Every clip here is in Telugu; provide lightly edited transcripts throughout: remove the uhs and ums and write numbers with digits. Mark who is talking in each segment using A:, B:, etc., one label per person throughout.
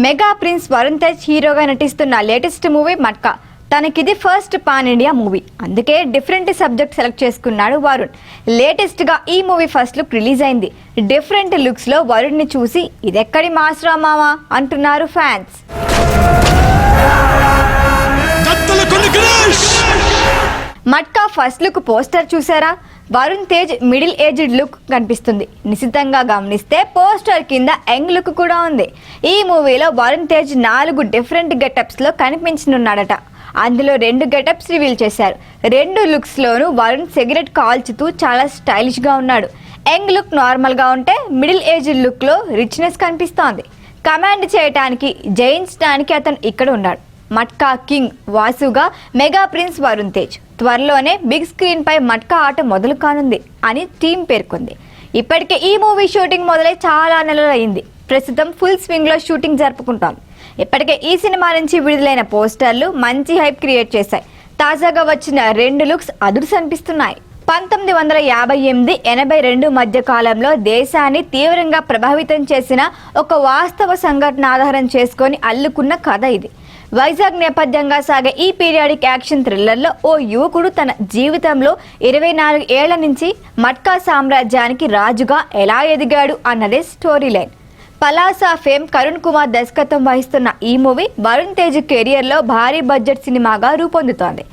A: మెగా ప్రిన్స్ వరుణ్ తేజ్ హీరోగా నటిస్తున్న లేటెస్ట్ మూవీ మట్కా. తనకిది ఫస్ట్ పాన్ ఇండియా మూవీ, అందుకే డిఫరెంట్ సబ్జెక్ట్ సెలెక్ట్ చేసుకున్నాడు వరుణ్. లేటెస్ట్ గా ఈ మూవీ ఫస్ట్ లుక్ రిలీజ్ అయింది. డిఫరెంట్ లుక్స్ లో వరుణ్ ని చూసి ఇదెక్కడి మాస్రా మామా అంటున్నారు fans. Matka first look poster చూసారా? Varun Tej middle aged look కనిపిస్తుంది. నిశితంగా గమనిస్తే పోస్టర్ కింద యంగ్ లుక్ కూడా ఉంది. ఈ మూవీలో వరుణ్ తేజ్ 4 డిఫరెంట్ గెటప్స్ లో కనిపించనున్నాడట. అందులో 2 గెటప్స్ రివీల్ చేశారు. 2 లుక్స్ లోనూ వరుణ్ సిగరెట్ కాల్చుతూ చాలా స్టైలిష్ గా ఉన్నాడు. యంగ్ లుక్ నార్మల్ గా ఉంటే మిడిల్ ఏజ్డ్ లుక్ లో రిచ్నెస్ కనిపిస్తోంది. కమాండ్ చేయడానికి జయించడానికి అతను ఇక్కడ ఉన్నాడు. మట్కా కింగ్ వాసుగా మెగా ప్రిన్స్ వరుణ్ తేజ్. త్వరలోనే బిగ్ స్క్రీన్ పై మట్కా ఆట మొదలు కానుంది అని టీం పేర్కొంది. ఇప్పటికే ఈ మూవీ షూటింగ్ మొదలై చాలా నెలలు అయింది. ప్రస్తుతం ఫుల్ స్వింగ్ లో షూటింగ్ జరుపుకుంటోంది. ఇప్పటికే ఈ సినిమా నుంచి విడుదలైన పోస్టర్లు మంచి హైప్ క్రియేట్ చేశాయి. తాజాగా వచ్చిన 2 లుక్స్ అదుర్స్ అనిపిస్తున్నాయి. 1988-82 మధ్య కాలంలో దేశాన్ని తీవ్రంగా ప్రభావితం చేసిన ఒక వాస్తవ సంఘటన ఆధారం చేసుకొని అల్లుకున్న కథ ఇది. వైజాగ్ నేపథ్యంగా సాగే ఈ పీరియాడిక్ యాక్షన్ థ్రిల్లర్లో ఓ యువకుడు తన జీవితంలో 24 ఏళ్ల నుంచి మట్కా సామ్రాజ్యానికి రాజుగా ఎలా ఎదిగాడు అన్నదే story line. Palasa fame Karun Kumar దర్శకత్వం వహిస్తున్న ఈ మూవీ వరుణ్ తేజ్ కెరియర్లో భారీ బడ్జెట్ సినిమాగా రూపొందుతోంది.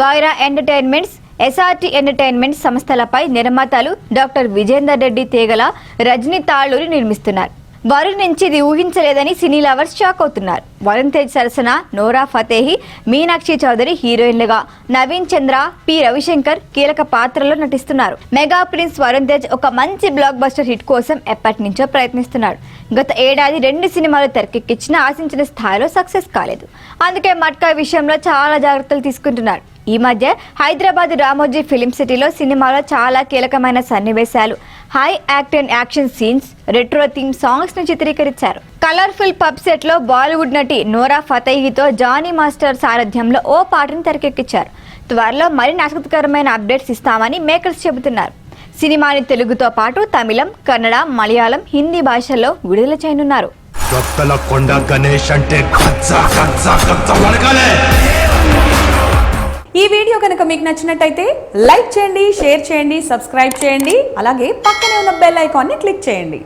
A: వైరా ఎంటర్టైన్మెంట్స్, ఎస్ఆర్టీ ఎంటర్టైన్మెంట్ సంస్థలపై నిర్మాతలు డాక్టర్ విజేందర్ రెడ్డి తీగల, రజనీ తాళ్ళూరి నిర్మిస్తున్నారు. వరుణ్ నుంచి ఇది ఊహించలేదని సినీ లవర్స్ షాక్ అవుతున్నారు. వరుణ్ తేజ్ సరసన నోరా ఫతేహి, మీనాక్షి చౌదరి హీరోయిన్లుగా, నవీన్ చంద్ర, పి రవిశంకర్ కీలక పాత్రలో నటిస్తున్నారు. మెగా ప్రిన్స్ వరుణ్ తేజ్ ఒక మంచి బ్లాక్ బస్టర్ హిట్ కోసం ఎప్పటి నుంచో ప్రయత్నిస్తున్నాడు. గత ఏడాది 2 సినిమాలు తెరకెక్కించినా ఆశించిన స్థాయిలో సక్సెస్ కాలేదు. అందుకే మట్కా విషయంలో చాలా జాగ్రత్తలు తీసుకుంటున్నారు. ఈ మధ్య హైదరాబాద్ రామోజీ ఫిలిం సిటీలో సినిమాలో చాలా కీలకమైన సన్నివేశాలు, high acted action scenes, retro theme songs ను చిత్రీకరించారు. కలర్ఫుల్ పబ్ సెట్ లో బాలీవుడ్ నటి నోరా ఫతేహితో జానీ మాస్టర్ సారథ్యంలో ఓ పాటను తెరకెక్కించారు. త్వరలో మరిన్ని ఆసక్తికరమైన అప్డేట్స్ ఇస్తామని మేకర్స్ చెబుతున్నారు. సినిమాని తెలుగుతో పాటు తమిళం, కన్నడ, మలయాళం, హిందీ భాషల్లో విడుదల చేయనున్నారు.
B: ఈ వీడియో కనుక మీకు నచ్చినట్టయితే లైక్ చేయండి, షేర్ చేయండి, సబ్స్క్రైబ్ చేయండి. అలాగే పక్కనే ఉన్న బెల్ ఐకాన్ని క్లిక్ చేయండి.